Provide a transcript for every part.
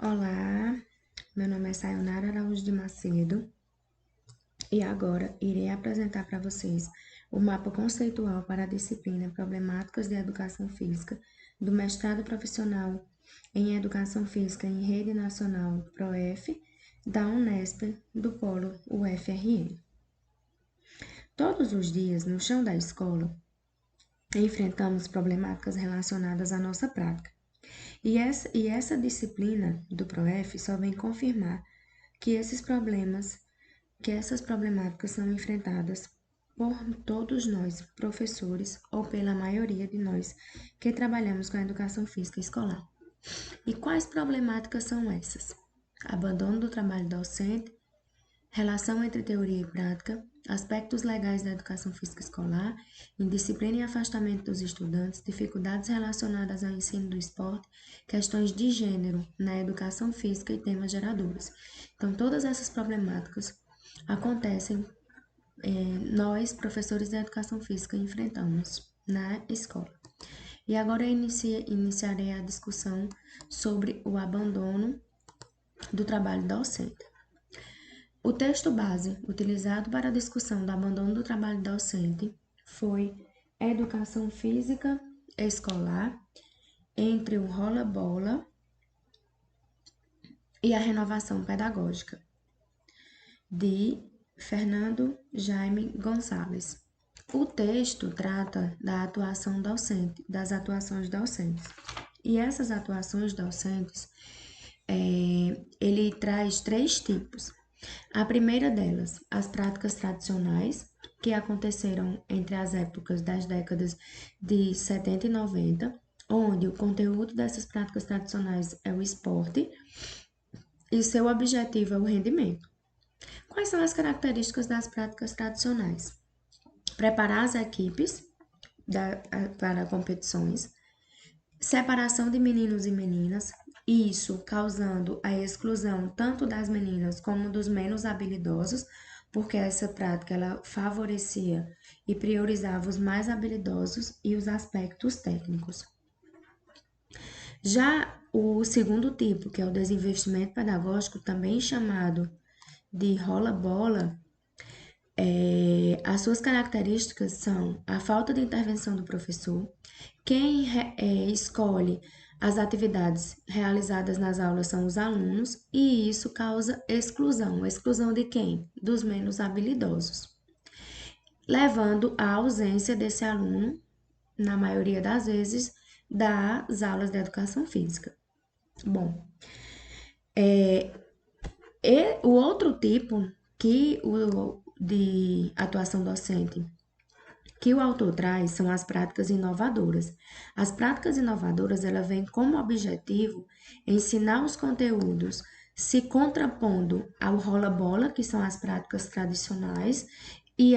Olá, meu nome é Sayonara Araújo de Macedo e agora irei apresentar para vocês o mapa conceitual para a disciplina Problemáticas de Educação Física do mestrado profissional em Educação Física em Rede Nacional PROEF da Unesp do Polo UFRN. Todos os dias, no chão da escola, enfrentamos problemáticas relacionadas à nossa prática. E essa disciplina do PROEF só vem confirmar que essas problemáticas são enfrentadas por todos nós, professores, ou pela maioria de nós que trabalhamos com a educação física escolar. E quais problemáticas são essas? Abandono do trabalho docente, relação entre teoria e prática, aspectos legais da educação física escolar, indisciplina e afastamento dos estudantes, dificuldades relacionadas ao ensino do esporte, questões de gênero na educação física e temas geradores. Então, todas essas problemáticas acontecem, nós, professores da educação física, enfrentamos na escola. E agora eu iniciarei a discussão sobre o abandono do trabalho docente. O texto base utilizado para a discussão do abandono do trabalho docente foi Educação Física Escolar entre o rola-bola e a renovação pedagógica, de Fernando Jaime Gonçalves. O texto trata da atuação docente, das atuações docentes. E essas atuações docentes, ele traz 3 tipos. A primeira delas, as práticas tradicionais, que aconteceram entre as épocas das décadas de 70 e 90, onde o conteúdo dessas práticas tradicionais é o esporte e seu objetivo é o rendimento. Quais são as características das práticas tradicionais? Preparar as equipes para competições, separação de meninos e meninas, isso causando a exclusão tanto das meninas como dos menos habilidosos, porque essa prática ela favorecia e priorizava os mais habilidosos e os aspectos técnicos. Já o segundo tipo, que é o desinvestimento pedagógico, também chamado de rola-bola, as suas características são a falta de intervenção do professor, quem escolhe as atividades realizadas nas aulas são os alunos, e isso causa exclusão. Exclusão de quem? Dos menos habilidosos, levando à ausência desse aluno, na maioria das vezes, das aulas de educação física. Bom, o outro tipo de atuação docente que o autor traz são as práticas inovadoras. As práticas inovadoras, ela vem como objetivo ensinar os conteúdos se contrapondo ao rola-bola, que são as práticas tradicionais, e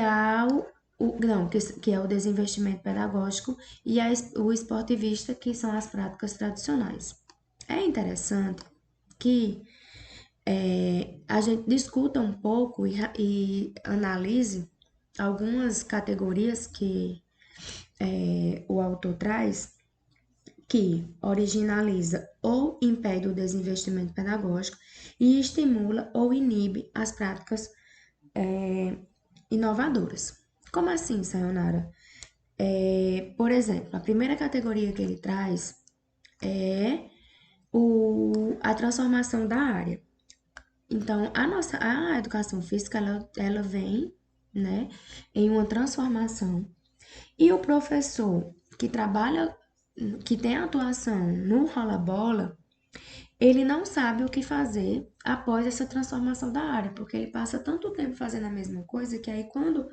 que é o desinvestimento pedagógico, e o esportivista, que são as práticas tradicionais. É interessante que a gente discuta um pouco e analise algumas categorias que o autor traz, que originaliza ou impede o desinvestimento pedagógico e estimula ou inibe as práticas inovadoras. Como assim, Sayonara? Por exemplo, a primeira categoria que ele traz é a transformação da área. Então, a educação física, ela vem, né, em uma transformação. E o professor que trabalha, que tem atuação no rola-bola, ele não sabe o que fazer após essa transformação da área, porque ele passa tanto tempo fazendo a mesma coisa que aí quando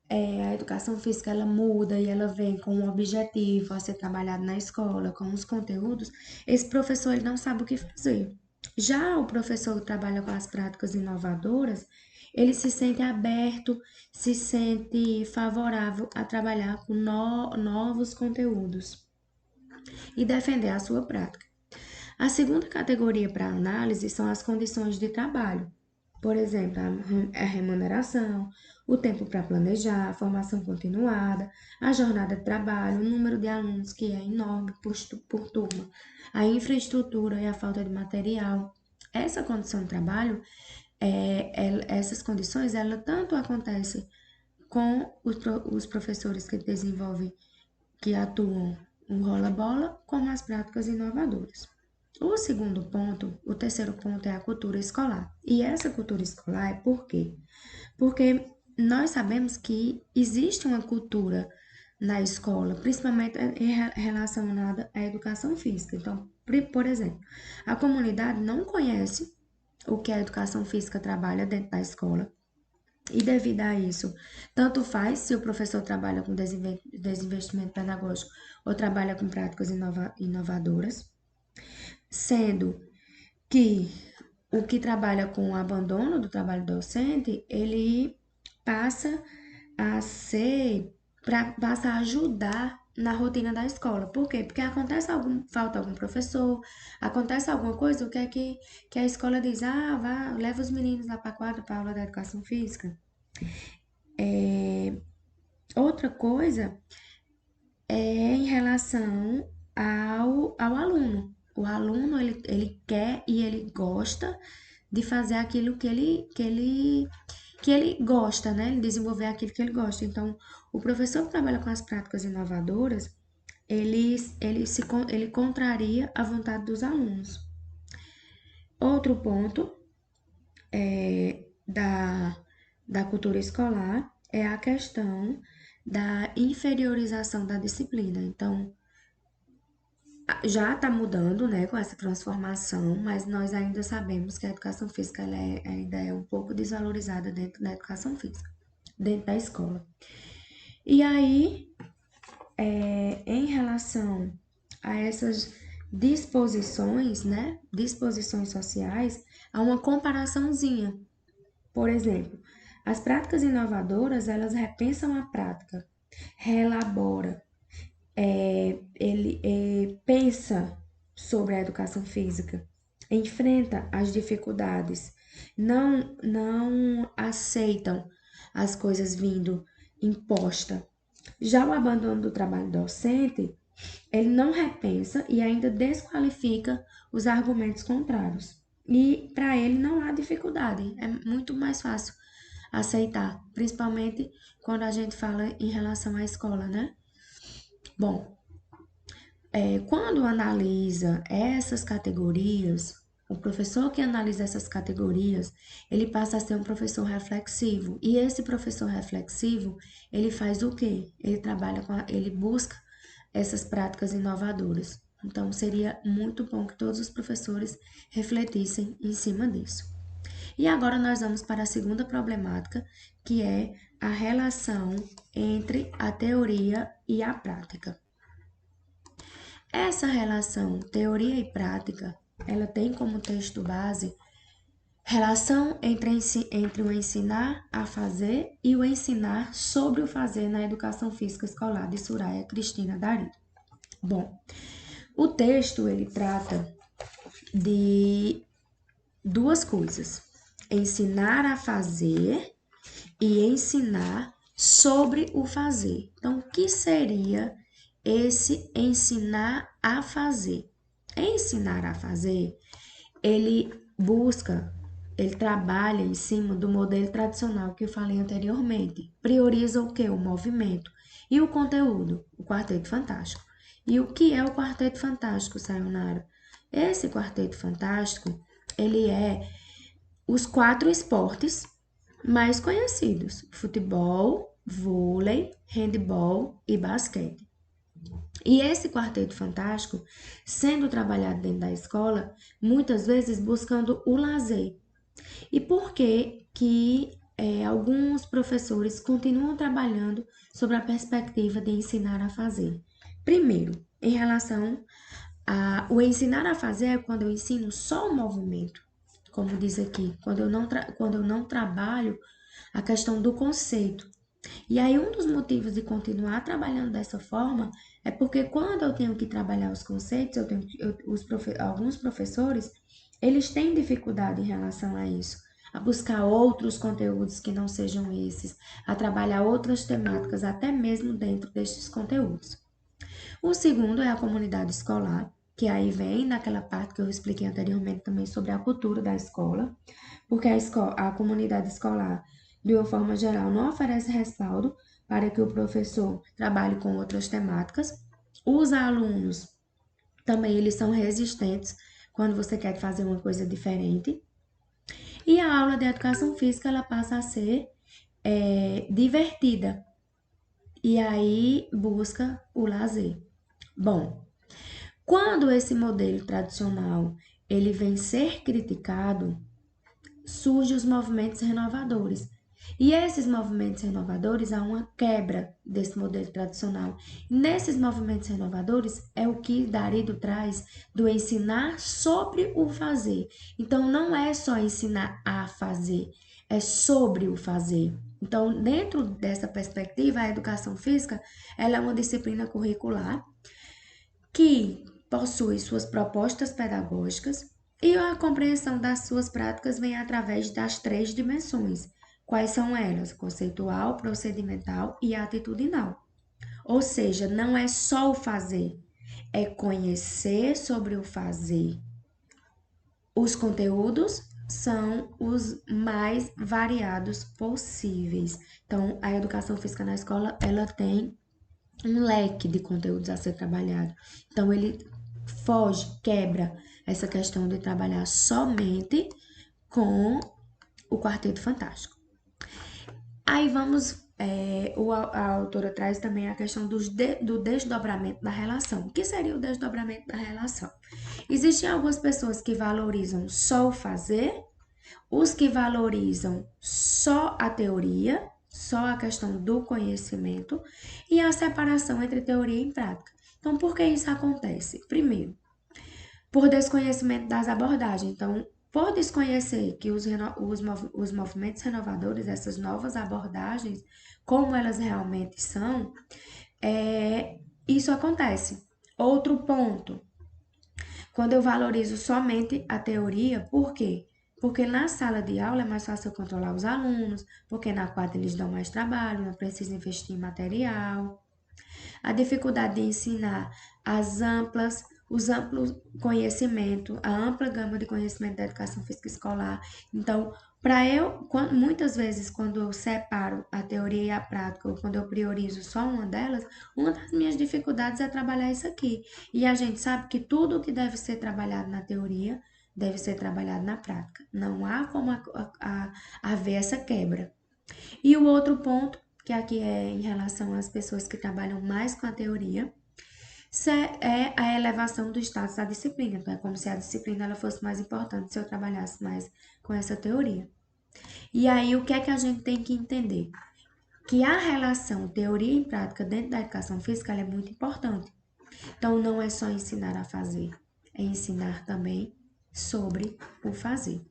a educação física ela muda e ela vem com um objetivo a ser trabalhado na escola, com os conteúdos, esse professor ele não sabe o que fazer. Já o professor que trabalha com as práticas inovadoras, ele se sente aberto, se sente favorável a trabalhar com novos conteúdos e defender a sua prática. A segunda categoria para análise são as condições de trabalho. Por exemplo, a remuneração, o tempo para planejar, a formação continuada, a jornada de trabalho, o número de alunos que é enorme por turma, a infraestrutura e a falta de material. Essa condição de trabalho, essas condições, ela tanto acontece com os professores que desenvolvem, que atuam no rola-bola, como as práticas inovadoras. O segundo ponto, o terceiro ponto é a cultura escolar. E essa cultura escolar é por quê? Porque nós sabemos que existe uma cultura na escola, principalmente relacionada à educação física. Então, por exemplo, a comunidade não conhece o que a educação física trabalha dentro da escola. E devido a isso, tanto faz se o professor trabalha com desinvestimento pedagógico ou trabalha com práticas inovadoras, sendo que o que trabalha com o abandono do trabalho docente, ele passa a ser, passa a ajudar na rotina da escola. Por quê? Porque falta algum professor, acontece alguma coisa, o que é que a escola diz? Ah, vá, leva os meninos lá para a quadra para aula da educação física. Outra coisa é em relação ao aluno. O aluno, ele quer e ele gosta de fazer aquilo que ele gosta, né? Ele desenvolver aquilo que ele gosta. Então, o professor que trabalha com as práticas inovadoras, ele contraria a vontade dos alunos. Outro ponto da cultura escolar é a questão da inferiorização da disciplina. Então, já está mudando, né, com essa transformação, mas nós ainda sabemos que a educação física ainda é um pouco desvalorizada dentro da educação física, dentro da escola. E aí, em relação a essas disposições, né, disposições sociais, há uma comparaçãozinha. Por exemplo, as práticas inovadoras, elas repensam a prática, reelabora, ele pensa sobre a educação física, enfrenta as dificuldades, não aceitam as coisas vindo imposta. Já o abandono do trabalho docente, ele não repensa e ainda desqualifica os argumentos contrários. E para ele não há dificuldade, é muito mais fácil aceitar, principalmente quando a gente fala em relação à escola, né? Bom, quando analisa essas categorias, o professor que analisa essas categorias, ele passa a ser um professor reflexivo. E esse professor reflexivo, ele faz o quê? Ele busca essas práticas inovadoras. Então, seria muito bom que todos os professores refletissem em cima disso. E agora nós vamos para a segunda problemática, que é a relação entre a teoria e a prática. Essa relação teoria e prática, ela tem como texto base relação entre o ensinar a fazer e o ensinar sobre o fazer na educação física escolar de Soraya Cristina Dari. Bom, o texto ele trata de duas coisas: ensinar a fazer e ensinar sobre o fazer. Então, o que seria esse ensinar a fazer? Ensinar a fazer, ele ele trabalha em cima do modelo tradicional que eu falei anteriormente. Prioriza o que? O movimento. E o conteúdo? O Quarteto Fantástico. E o que é o Quarteto Fantástico, Sayonara? Esse Quarteto Fantástico, ele é os 4 esportes mais conhecidos: futebol, vôlei, handebol e basquete. E esse quarteto fantástico, sendo trabalhado dentro da escola, muitas vezes buscando o lazer. E por que alguns professores continuam trabalhando sobre a perspectiva de ensinar a fazer? Primeiro, em relação o ensinar a fazer é quando eu ensino só o movimento, como diz aqui, quando eu não trabalho a questão do conceito. E aí, um dos motivos de continuar trabalhando dessa forma é porque quando eu tenho que trabalhar os conceitos, alguns professores, eles têm dificuldade em relação a isso. a buscar outros conteúdos que não sejam esses, a trabalhar outras temáticas, até mesmo dentro destes conteúdos. O segundo é a comunidade escolar, que aí vem naquela parte que eu expliquei anteriormente também sobre a cultura da escola, porque a comunidade escolar, de uma forma geral, não oferece respaldo para que o professor trabalhe com outras temáticas. Os alunos também eles são resistentes quando você quer fazer uma coisa diferente. E a aula de educação física ela passa a ser divertida. E aí busca o lazer. Bom, quando esse modelo tradicional ele vem ser criticado, surgem os movimentos renovadores. E esses movimentos renovadores há uma quebra desse modelo tradicional. Nesses movimentos renovadores é o que Darido traz do ensinar sobre o fazer. Então não é só ensinar a fazer, é sobre o fazer. Então, dentro dessa perspectiva, a educação física, ela é uma disciplina curricular que possui suas propostas pedagógicas e a compreensão das suas práticas vem através das três dimensões. Quais são elas? Conceitual, procedimental e atitudinal. Ou seja, não é só o fazer, é conhecer sobre o fazer. Os conteúdos são os mais variados possíveis. Então, a educação física na escola, ela tem um leque de conteúdos a ser trabalhado. Então, ele foge, quebra essa questão de trabalhar somente com o Quarteto Fantástico. Aí vamos, a autora traz também a questão do desdobramento da relação. O que seria o desdobramento da relação? Existem algumas pessoas que valorizam só o fazer, os que valorizam só a teoria, só a questão do conhecimento e a separação entre teoria e prática. Então, por que isso acontece? Primeiro, por desconhecimento das abordagens. Então, por desconhecer que os movimentos renovadores, essas novas abordagens, como elas realmente são, isso acontece. Outro ponto, quando eu valorizo somente a teoria, por quê? Porque na sala de aula é mais fácil eu controlar os alunos, porque na quadra eles dão mais trabalho, não precisa investir em material. A dificuldade de ensinar os amplos conhecimento, a ampla gama de conhecimento da educação física escolar. Então, muitas vezes, quando eu separo a teoria e a prática, ou quando eu priorizo só uma delas, uma das minhas dificuldades é trabalhar isso aqui. E a gente sabe que tudo que deve ser trabalhado na teoria deve ser trabalhado na prática. Não há como haver essa quebra. E o outro ponto, que aqui é em relação às pessoas que trabalham mais com a teoria, é a elevação do status da disciplina. Então, é como se a disciplina ela fosse mais importante se eu trabalhasse mais com essa teoria. E aí, o que é que a gente tem que entender? Que a relação teoria e prática dentro da educação física ela é muito importante. Então, não é só ensinar a fazer, é ensinar também sobre o fazer.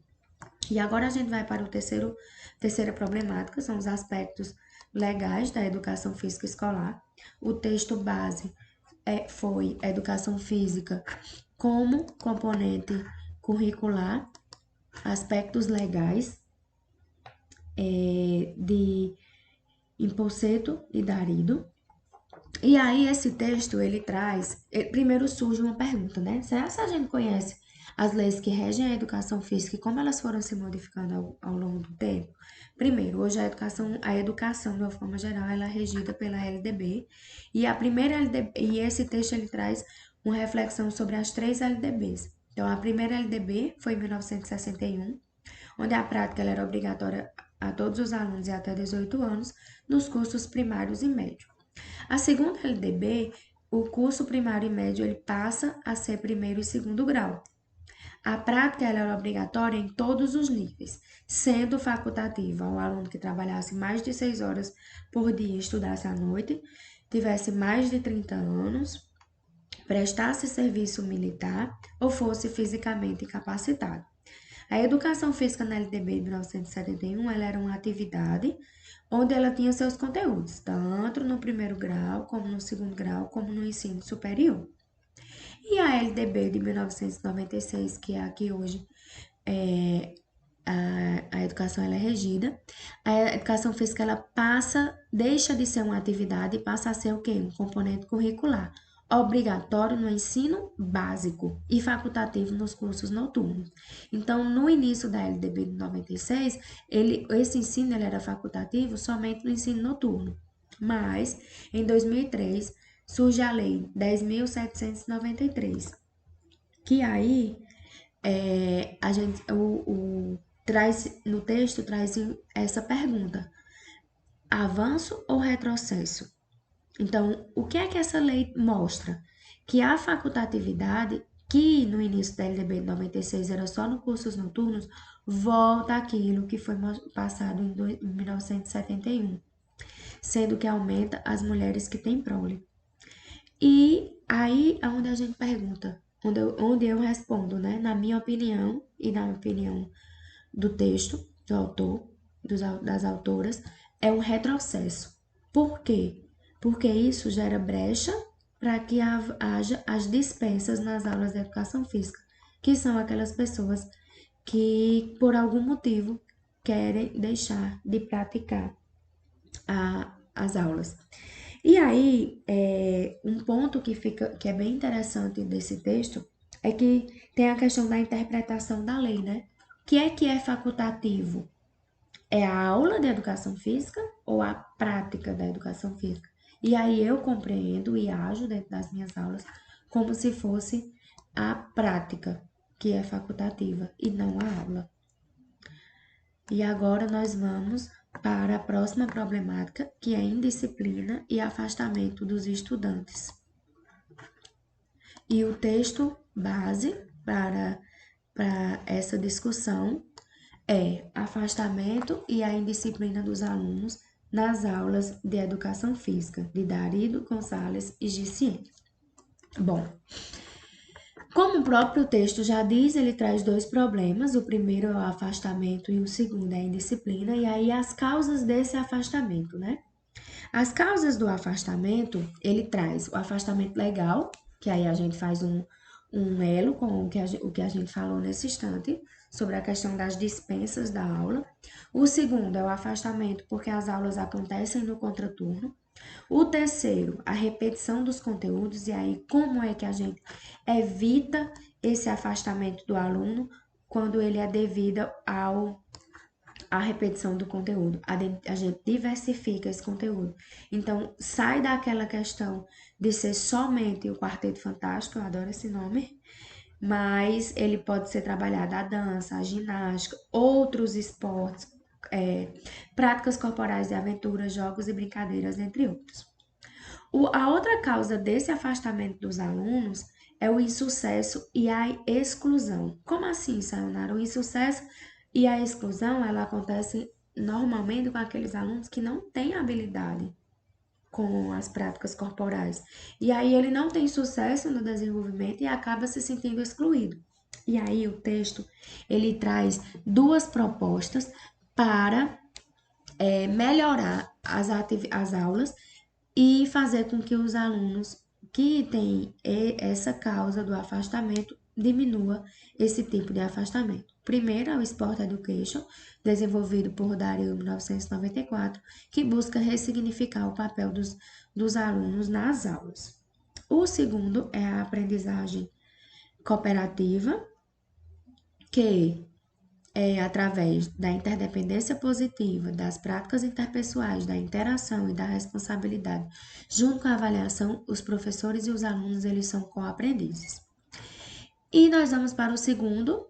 E agora a gente vai para terceira problemática, são os aspectos legais da educação física escolar. O texto base foi Educação Física como componente curricular, aspectos legais de Impulseto e Darido. E aí esse texto ele traz, primeiro surge uma pergunta, né? Será que a gente conhece as leis que regem a educação física e como elas foram se modificando ao longo do tempo? Primeiro, hoje a educação de uma forma geral, ela é regida pela LDB e a primeira LDB, e esse texto ele traz uma reflexão sobre as três LDBs. Então, a primeira LDB foi em 1961, onde a prática ela era obrigatória a todos os alunos e até 18 anos nos cursos primários e médios. A segunda LDB, o curso primário e médio, ele passa a ser primeiro e segundo grau. A prática ela era obrigatória em todos os níveis, sendo facultativa ao aluno que trabalhasse mais de 6 horas por dia e estudasse à noite, tivesse mais de 30 anos, prestasse serviço militar ou fosse fisicamente incapacitado. A educação física na LDB de 1971 ela era uma atividade onde ela tinha seus conteúdos, tanto no primeiro grau, como no segundo grau, como no ensino superior. E a LDB de 1996, que é a que hoje a educação ela é regida, a educação física ela deixa de ser uma atividade e passa a ser o quê? Um componente curricular, obrigatório no ensino básico e facultativo nos cursos noturnos. Então, no início da LDB de 96, esse ensino ele era facultativo somente no ensino noturno. Mas, em 2003, surge a Lei 10.793, que aí a gente, traz, no texto traz essa pergunta: avanço ou retrocesso? Então, o que é que essa lei mostra? Que a facultatividade, que no início da LDB de 96 era só nos cursos noturnos, volta àquilo que foi passado em 1971, sendo que aumenta as mulheres que têm prole. E aí é onde a gente pergunta, onde eu respondo, né? Na minha opinião e na opinião do texto, do autor, das autoras, é um retrocesso. Por quê? Porque isso gera brecha para que haja as dispensas nas aulas de educação física, que são aquelas pessoas que, por algum motivo, querem deixar de praticar as aulas. E aí, um ponto que é bem interessante desse texto é que tem a questão da interpretação da lei, né? O que é facultativo? É a aula de educação física ou a prática da educação física? E aí eu compreendo e ajo dentro das minhas aulas como se fosse a prática que é facultativa e não a aula. E agora nós vamos para a próxima problemática, que é indisciplina e afastamento dos estudantes. E o texto base para essa discussão é afastamento e a indisciplina dos alunos nas aulas de educação física, de Darido Gonçalves e Giciene. Bom, como o próprio texto já diz, ele traz dois problemas. O primeiro é o afastamento e o segundo é a indisciplina. E aí as causas desse afastamento, né? As causas do afastamento, ele traz o afastamento legal, que aí a gente faz um elo com o que a gente falou nesse instante, sobre a questão das dispensas da aula. O segundo é o afastamento porque as aulas acontecem no contraturno. O terceiro, a repetição dos conteúdos, e aí como é que a gente evita esse afastamento do aluno quando ele é devido à repetição do conteúdo. A gente diversifica esse conteúdo. Então, sai daquela questão de ser somente o Quarteto Fantástico, eu adoro esse nome, mas ele pode ser trabalhado a dança, a ginástica, outros esportes, práticas corporais de aventura, jogos e brincadeiras, entre outros. A outra causa desse afastamento dos alunos é o insucesso e a exclusão. Como assim, Sayonara? O insucesso e a exclusão, ela acontece normalmente com aqueles alunos que não têm habilidade com as práticas corporais. E aí ele não tem sucesso no desenvolvimento e acaba se sentindo excluído. E aí o texto, ele traz duas propostas para melhorar as aulas e fazer com que os alunos que têm essa causa do afastamento diminua esse tipo de afastamento. Primeiro é o Sport Education, desenvolvido por Dario em 1994, que busca ressignificar o papel dos alunos nas aulas. O segundo é a aprendizagem cooperativa, que através da interdependência positiva, das práticas interpessoais, da interação e da responsabilidade, junto com a avaliação, os professores e os alunos, eles são co-aprendizes. E nós vamos para o segundo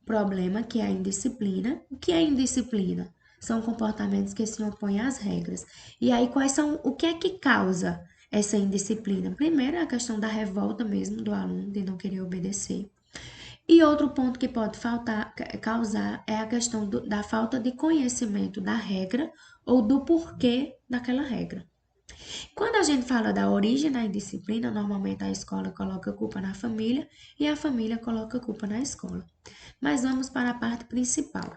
problema, que é a indisciplina. O que é indisciplina? São comportamentos que se opõem às regras. E aí, o que é que causa essa indisciplina? Primeiro, é a questão da revolta mesmo do aluno, de não querer obedecer. E outro ponto que pode causar é a questão da falta de conhecimento da regra ou do porquê daquela regra. Quando a gente fala da origem da indisciplina, normalmente a escola coloca a culpa na família e a família coloca a culpa na escola. Mas vamos para a parte principal.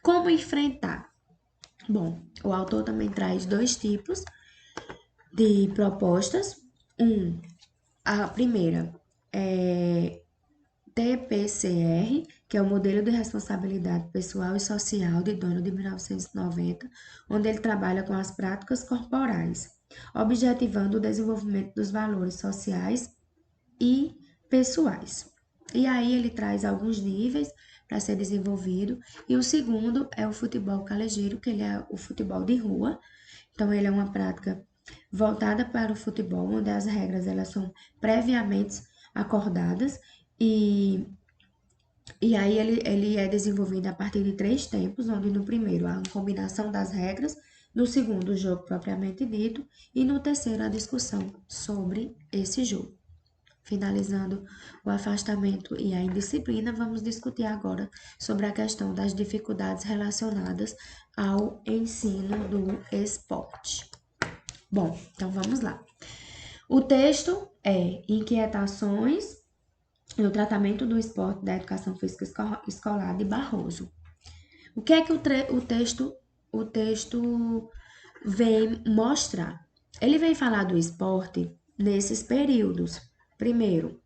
Como enfrentar? Bom, o autor também traz dois tipos de propostas. A primeira é TPCR, que é o modelo de responsabilidade pessoal e social de Donald de 1990, onde ele trabalha com as práticas corporais, objetivando o desenvolvimento dos valores sociais e pessoais. E aí ele traz alguns níveis para ser desenvolvido, e o segundo é o futebol calejeiro, que ele é o futebol de rua. Então ele é uma prática voltada para o futebol, onde as regras elas são previamente acordadas e aí ele é desenvolvido a partir de 3 tempos, onde no primeiro há a combinação das regras, no segundo o jogo propriamente dito e no terceiro a discussão sobre esse jogo. Finalizando o afastamento e a indisciplina, vamos discutir agora sobre a questão das dificuldades relacionadas ao ensino do esporte. Bom, então vamos lá. O texto é Inquietações no tratamento do esporte da educação física escolar de Barroso. O que é que o texto vem mostrar? Ele vem falar do esporte nesses períodos. Primeiro,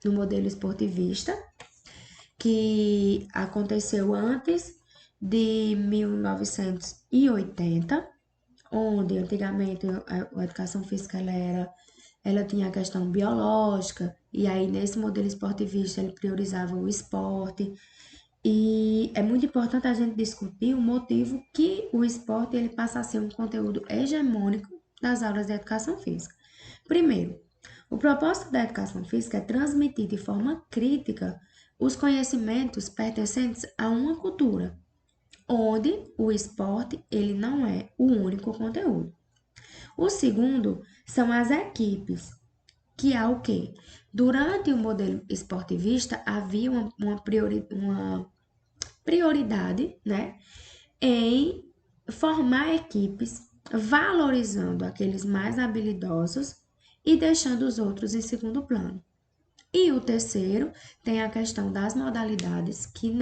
no modelo esportivista, que aconteceu antes de 1980, onde antigamente a educação física ela tinha a questão biológica, e aí nesse modelo esportivista ele priorizava o esporte. E é muito importante a gente discutir o motivo que o esporte ele passa a ser um conteúdo hegemônico das aulas de educação física. Primeiro, o propósito da educação física é transmitir de forma crítica os conhecimentos pertencentes a uma cultura, onde o esporte ele não é o único conteúdo. O segundo são as equipes, que é o quê? Durante o modelo esportivista havia uma prioridade, né, em formar equipes, valorizando aqueles mais habilidosos e deixando os outros em segundo plano. E o terceiro tem a questão das modalidades, que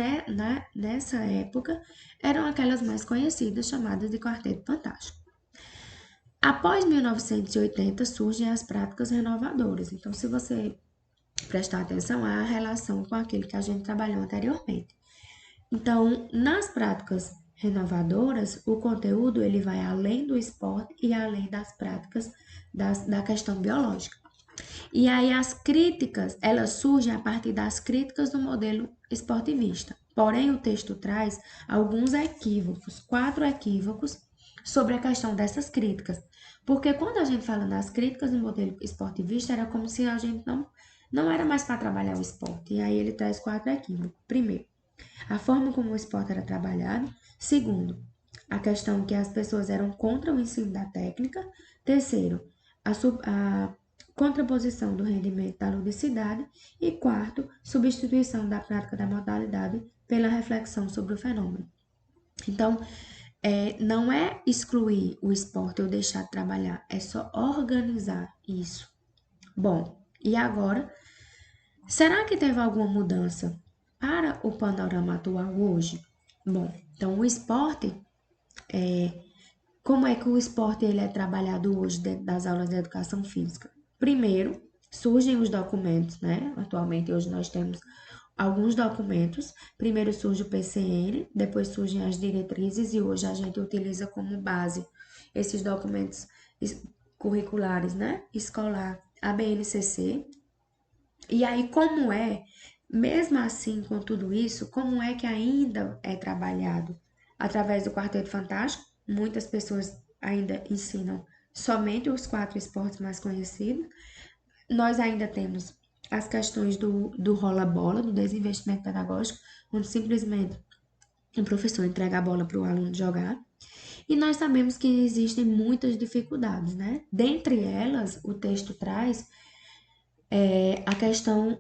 nessa época eram aquelas mais conhecidas, chamadas de Quarteto Fantástico. Após 1980 surgem as práticas renovadoras. Então, se você prestar atenção, há a relação com aquilo que a gente trabalhou anteriormente. Então, nas práticas renovadoras, o conteúdo ele vai além do esporte e além das práticas da questão biológica. E aí as críticas, elas surgem a partir das críticas do modelo esportivista. Porém, o texto traz alguns equívocos, 4 equívocos sobre a questão dessas críticas. Porque quando a gente fala nas críticas do modelo esportivista, era como se a gente não era mais para trabalhar o esporte. E aí ele traz 4 equívocos. Primeiro, a forma como o esporte era trabalhado. Segundo, a questão que as pessoas eram contra o ensino da técnica. Terceiro, a contraposição do rendimento da ludicidade. E quarto, substituição da prática da modalidade pela reflexão sobre o fenômeno. Então, não é excluir o esporte ou deixar de trabalhar, é só organizar isso. Bom, e agora, será que teve alguma mudança para o panorama atual hoje? Bom, então o esporte, como é que o esporte ele é trabalhado hoje dentro das aulas de educação física? Primeiro, surgem os documentos, né? Atualmente, hoje nós temos alguns documentos. Primeiro surge o PCN, depois surgem as diretrizes e hoje a gente utiliza como base esses documentos curriculares, né? Escolar, a BNCC. E aí, mesmo assim, com tudo isso, como é que ainda é trabalhado? Através do Quarteto Fantástico, muitas pessoas ainda ensinam somente os 4 esportes mais conhecidos. Nós ainda temos as questões do rola-bola, do desinvestimento pedagógico, onde simplesmente o professor entrega a bola para o aluno jogar. E nós sabemos que existem muitas dificuldades, né? Dentre elas, o texto traz a questão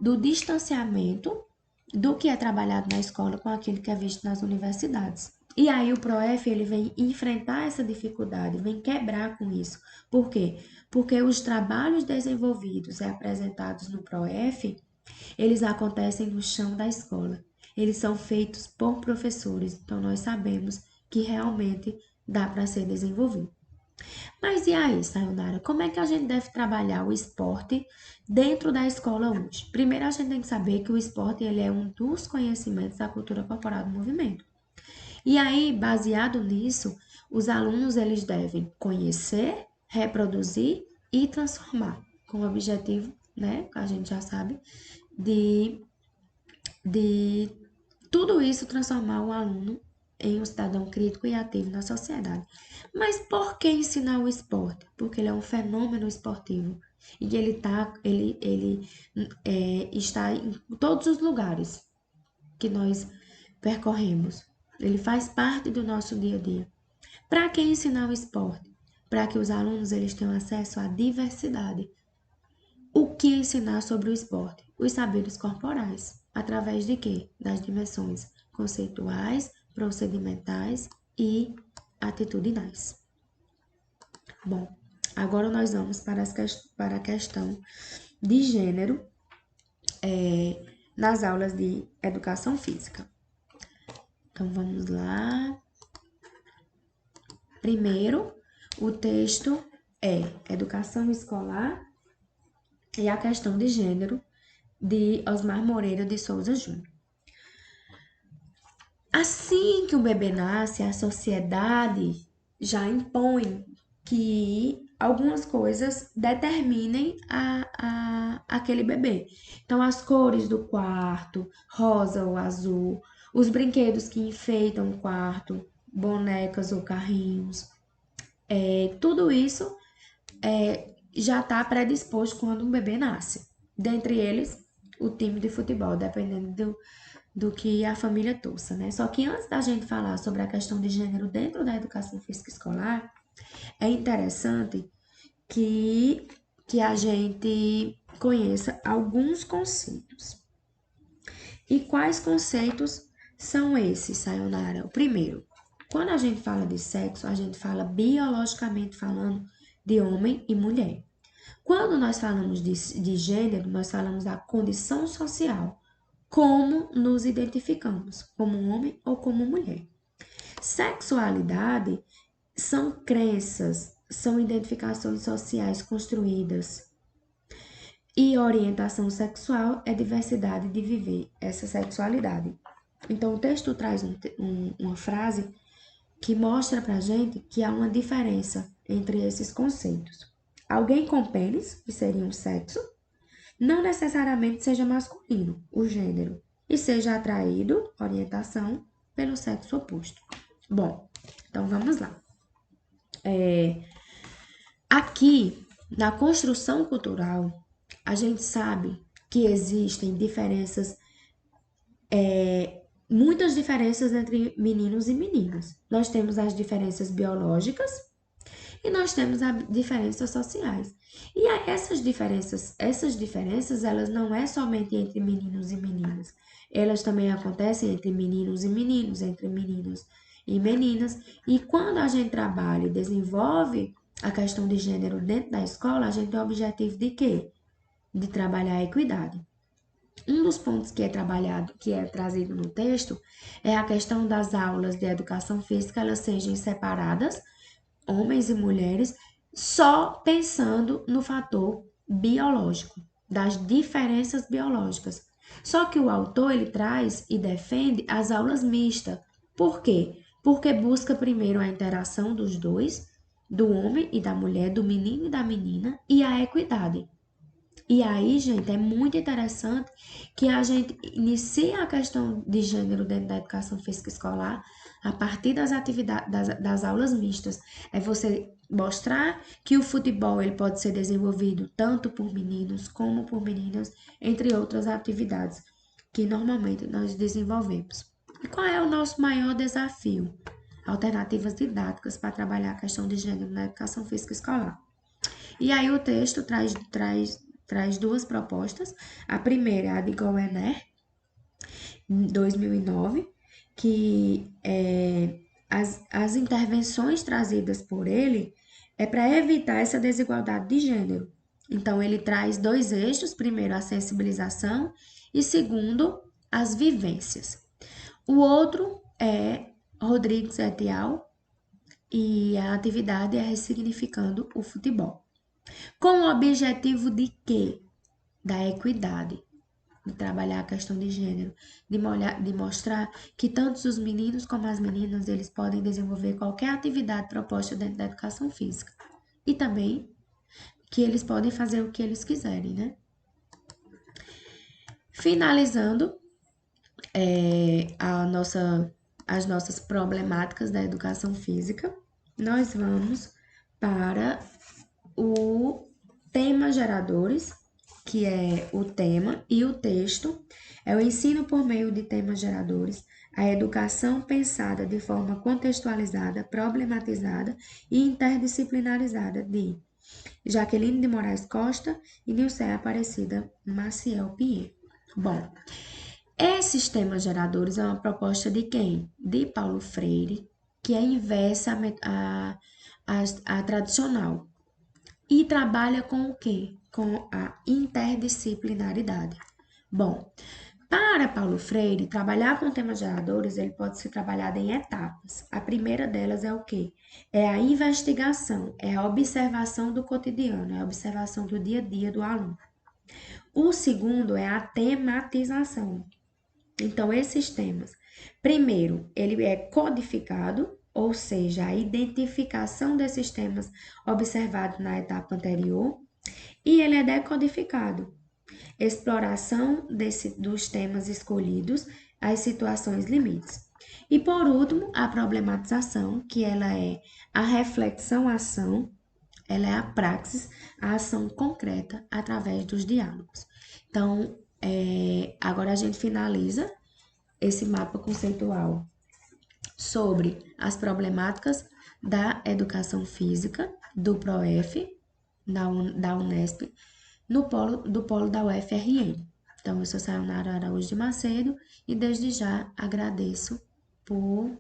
do distanciamento do que é trabalhado na escola com aquilo que é visto nas universidades. E aí o PROEF ele vem enfrentar essa dificuldade, vem quebrar com isso. Por quê? Porque os trabalhos desenvolvidos e apresentados no PROEF, eles acontecem no chão da escola. Eles são feitos por professores, então nós sabemos que realmente dá para ser desenvolvido. Mas e aí, Sayonara, como é que a gente deve trabalhar o esporte dentro da escola hoje? Primeiro, a gente tem que saber que o esporte ele é um dos conhecimentos da cultura corporal do movimento. E aí, baseado nisso, os alunos eles devem conhecer, reproduzir e transformar, com o objetivo, né, que a gente já sabe, de, de tudo isso transformar o aluno em um cidadão crítico e ativo na sociedade. Mas por que ensinar o esporte? Porque ele é um fenômeno esportivo e ele está em todos os lugares que nós percorremos. Ele faz parte do nosso dia a dia. Para que ensinar o esporte? Para que os alunos eles tenham acesso à diversidade. O que ensinar sobre o esporte? Os saberes corporais. Através de quê? Das dimensões conceituais, procedimentais e atitudinais. Bom, agora nós vamos para a questão de gênero nas aulas de educação física. Então vamos lá. Primeiro, o texto é Educação Escolar e a questão de gênero de Osmar Moreira de Souza Júnior. Assim que o bebê nasce, a sociedade já impõe que algumas coisas determinem aquele bebê. Então, as cores do quarto, rosa ou azul, os brinquedos que enfeitam o quarto, bonecas ou carrinhos, tudo isso já está predisposto quando um bebê nasce. Dentre eles, o time de futebol, dependendo do que a família torça, né? Só que antes da gente falar sobre a questão de gênero dentro da educação física escolar, é interessante que a gente conheça alguns conceitos. E quais conceitos são esses, Sayonara? O primeiro, quando a gente fala de sexo, a gente fala biologicamente falando de homem e mulher. Quando nós falamos de gênero, nós falamos da condição social, como nos identificamos, como homem ou como mulher. Sexualidade são crenças, são identificações sociais construídas. E orientação sexual é diversidade de viver essa sexualidade. Então, o texto traz uma frase que mostra pra gente que há uma diferença entre esses conceitos. Alguém com pênis, que seria um sexo, não necessariamente seja masculino, o gênero, e seja atraído, orientação, pelo sexo oposto. Bom, então vamos lá. Aqui, na construção cultural, a gente sabe que existem diferenças, muitas diferenças entre meninos e meninas. Nós temos as diferenças biológicas e nós temos as diferenças sociais. E essas diferenças, elas não é somente entre meninos e meninas. Elas também acontecem entre meninos e meninos, entre meninos e meninas. E quando a gente trabalha e desenvolve a questão de gênero dentro da escola, a gente tem o objetivo de quê? De trabalhar a equidade. Um dos pontos que é trabalhado, que é trazido no texto, é a questão das aulas de educação física, elas sejam separadas, homens e mulheres, só pensando no fator biológico, das diferenças biológicas. Só que o autor ele traz e defende as aulas mistas. Por quê? Porque busca primeiro a interação dos dois, do homem e da mulher, do menino e da menina, e a equidade. E aí, gente, é muito interessante que a gente inicie a questão de gênero dentro da educação física escolar a partir das atividades das aulas mistas. É você mostrar que o futebol ele pode ser desenvolvido tanto por meninos como por meninas, entre outras atividades que normalmente nós desenvolvemos. E qual é o nosso maior desafio? Alternativas didáticas para trabalhar a questão de gênero na educação física escolar. E aí o texto traz duas propostas. A primeira é a de Gowener, em 2009, que as intervenções trazidas por ele é para evitar essa desigualdade de gênero. Então, ele traz dois eixos: primeiro, a sensibilização, e segundo, as vivências. O outro é Rodrigues et al. e a atividade é ressignificando o futebol. Com o objetivo de quê? Da equidade, de trabalhar a questão de gênero, de mostrar que tanto os meninos como as meninas, eles podem desenvolver qualquer atividade proposta dentro da educação física. E também que eles podem fazer o que eles quiserem, né? Finalizando as nossas problemáticas da educação física, nós vamos para o tema geradores, que é o tema e o texto, é o ensino por meio de temas geradores, a educação pensada de forma contextualizada, problematizada e interdisciplinarizada de Jaqueline de Moraes Costa e Nilce Aparecida Maciel Pinheiro. Bom, esses temas geradores é uma proposta de quem? De Paulo Freire, que é inversa à tradicional. E trabalha com o quê? Com a interdisciplinaridade. Bom, para Paulo Freire, trabalhar com temas geradores, ele pode ser trabalhado em etapas. A primeira delas é o quê? É a investigação, é a observação do cotidiano, é a observação do dia a dia do aluno. O segundo é a tematização. Então, esses temas, primeiro, ele é codificado, ou seja, a identificação desses temas observado na etapa anterior, e ele é decodificado, exploração dos temas escolhidos, as situações limites. E por último, a problematização, que ela é a reflexão-ação, ela é a praxis, a ação concreta através dos diálogos. Então, agora a gente finaliza esse mapa conceitual sobre as problemáticas da educação física do PROEF, da Unesp, do polo da UFRN. Então, eu sou Sayonara Araújo de Macedo e desde já agradeço por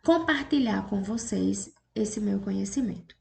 compartilhar com vocês esse meu conhecimento.